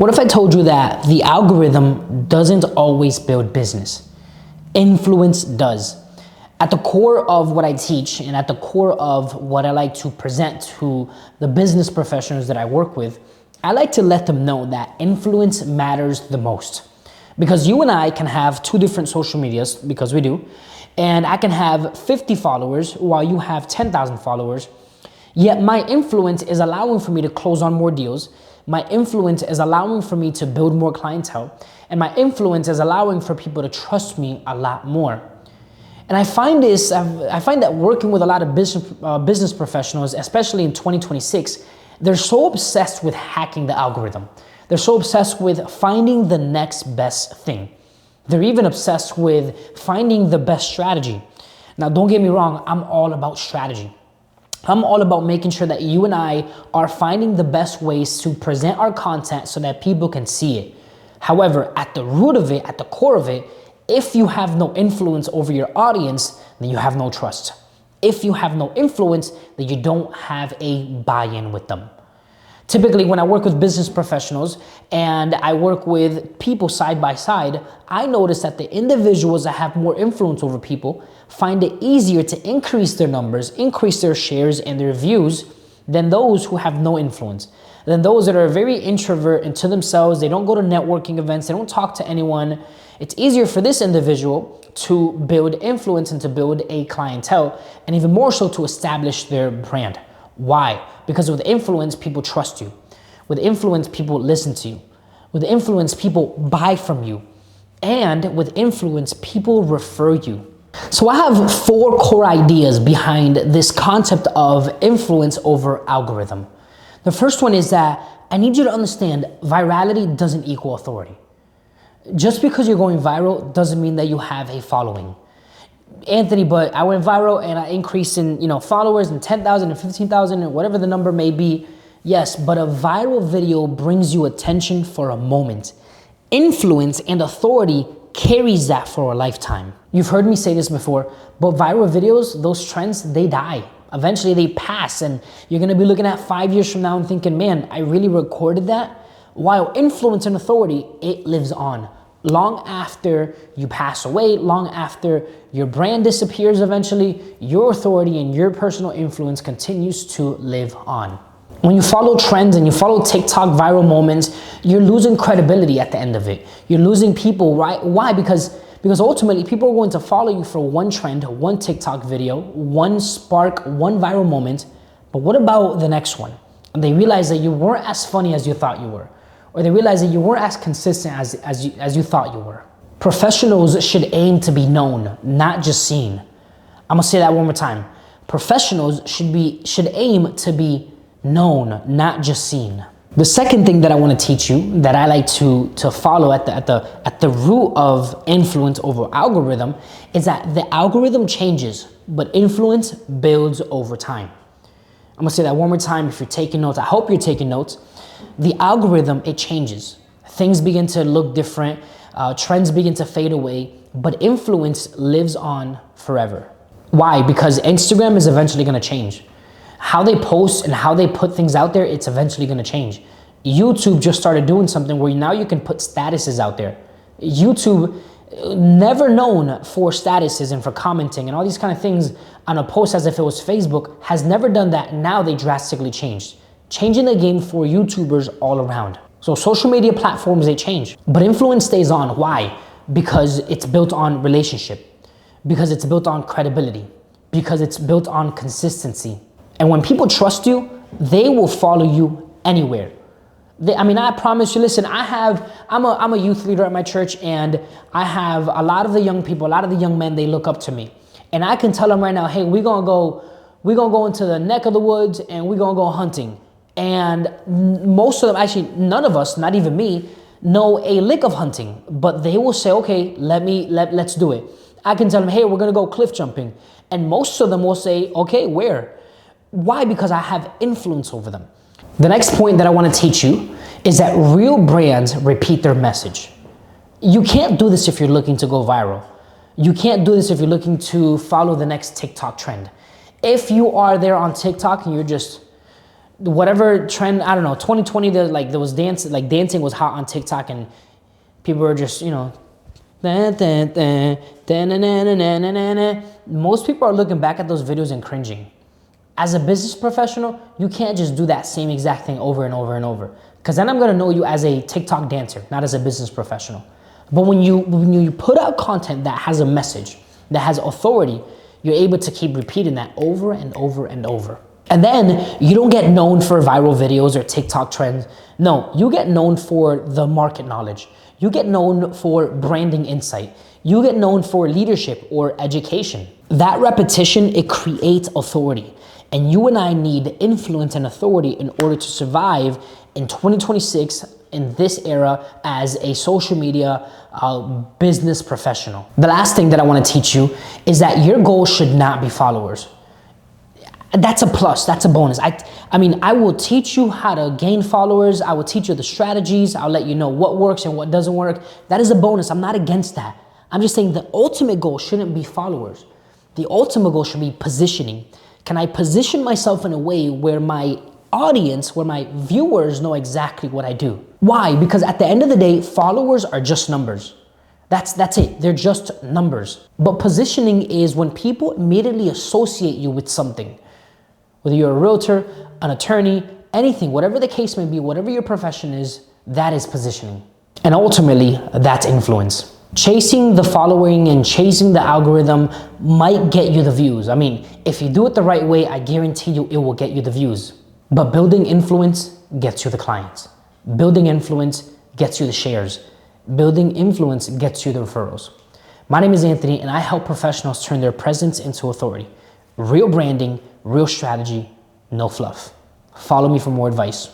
What if I told you that the algorithm doesn't always build business? Influence does. At the core of what I teach and at the core of what I like to present to the business professionals that I work with, I like to let them know that influence matters the most. Because you and I can have two different social medias, because we do, and I can have 50 followers while you have 10,000 followers, yet my influence is allowing for me to close on more deals. My influence is allowing for me to build more clientele, and my influence is allowing for people to trust me a lot more. And I find that working with a lot of business professionals, especially in 2026, they're so obsessed with hacking the algorithm. They're so obsessed with finding the next best thing. They're even obsessed with finding the best strategy. Now, don't get me wrong, I'm all about strategy. I'm all about making sure that you and I are finding the best ways to present our content so that people can see it. However, at the root of it, at the core of it, if you have no influence over your audience, then you have no trust. If you have no influence, then you don't have a buy-in with them. Typically, when I work with business professionals and I work with people side by side, I notice that the individuals that have more influence over people find it easier to increase their numbers, increase their shares and their views than those who have no influence. Than those that are very introvert into themselves, they don't go to networking events, they don't talk to anyone. It's easier for this individual to build influence and to build a clientele, and even more so to establish their brand. Why? Because with influence, people trust you. With influence, people listen to you. With influence, people buy from you. And with influence, people refer you. So I have 4 core ideas behind this concept of influence over algorithm. The first one is that I need you to understand virality doesn't equal authority. Just because you're going viral doesn't mean that you have a following. Anthony, but I went viral and I increased in followers and 10,000 and 15,000 and whatever the number may be. Yes, but a viral video brings you attention for a moment. Influence and authority carries that for a lifetime. You've heard me say this before, but viral videos, those trends, they die. Eventually they pass, and you're gonna be looking at 5 years from now and thinking, man, I really recorded that? While influence and authority, it lives on. Long after you pass away, long after your brand disappears eventually, your authority and your personal influence continues to live on. When you follow trends and you follow TikTok viral moments, you're losing credibility at the end of it. You're losing people, right? Why? Because ultimately people are going to follow you for one trend, one TikTok video, one spark, one viral moment. But what about the next one? And they realize that you weren't as funny as you thought you were. Or they realize that you weren't as consistent as you thought you were. Professionals should aim to be known, not just seen. I'm gonna say that one more time. Professionals should aim to be known, not just seen. The second thing that I want to teach you, that I like to follow at the root of influence over algorithm, is that the algorithm changes, but influence builds over time. I'm gonna say that one more time. If you're taking notes, I hope you're taking notes. The algorithm, it changes. Things begin to look different, trends begin to fade away, but influence lives on forever. Why? Because Instagram is eventually gonna change. How they post and how they put things out there, it's eventually gonna change. YouTube just started doing something where now you can put statuses out there. YouTube, never known for statuses and for commenting and all these kind of things on a post as if it was Facebook, has never done that. Now they drastically changed. Changing the game for YouTubers all around. So social media platforms, they change, but influence stays on. Why? Because it's built on relationship, because it's built on credibility, because it's built on consistency. And when people trust you, they will follow you anywhere. I promise you, listen, I'm a youth leader at my church, and I have a lot of the young people, a lot of the young men, they look up to me. And I can tell them right now, hey, we're gonna go into the neck of the woods and we're gonna go hunting. And most of them, actually none of us, not even me, know a lick of hunting, but they will say, okay, let's do it. I can tell them, hey, we're gonna go cliff jumping. And most of them will say, okay, where? Why? Because I have influence over them. The next point that I want to teach you is that real brands repeat their message. You can't do this if you're looking to go viral. You can't do this if you're looking to follow the next TikTok trend. If you are there on TikTok and whatever trend, I don't know, 2020, there was dancing was hot on TikTok, and people were just, most people are looking back at those videos and cringing. As a business professional, you can't just do that same exact thing over and over and over, because then I'm gonna know you as a TikTok dancer, not as a business professional. But when you put out content that has a message, that has authority, you're able to keep repeating that over and over and over. And then you don't get known for viral videos or TikTok trends. No, you get known for the market knowledge. You get known for branding insight. You get known for leadership or education. That repetition, it creates authority. And you and I need influence and authority in order to survive in 2026 in this era as a social media business professional. The last thing that I want to teach you is that your goal should not be followers. That's a plus, that's a bonus. I mean, I will teach you how to gain followers. I will teach you the strategies. I'll let you know what works and what doesn't work. That is a bonus. I'm not against that. I'm just saying the ultimate goal shouldn't be followers. The ultimate goal should be positioning. Can I position myself in a way where my audience, where my viewers know exactly what I do? Why? Because at the end of the day, followers are just numbers. That's it. They're just numbers. But positioning is when people immediately associate you with something. Whether you're a realtor, an attorney, anything, whatever the case may be, whatever your profession is, that is positioning. And ultimately, that's influence. Chasing the following and chasing the algorithm might get you the views. I mean, if you do it the right way, I guarantee you it will get you the views. But building influence gets you the clients. Building influence gets you the shares. Building influence gets you the referrals. My name is Anthony, and I help professionals turn their presence into authority. Real branding, real strategy, no fluff. Follow me for more advice.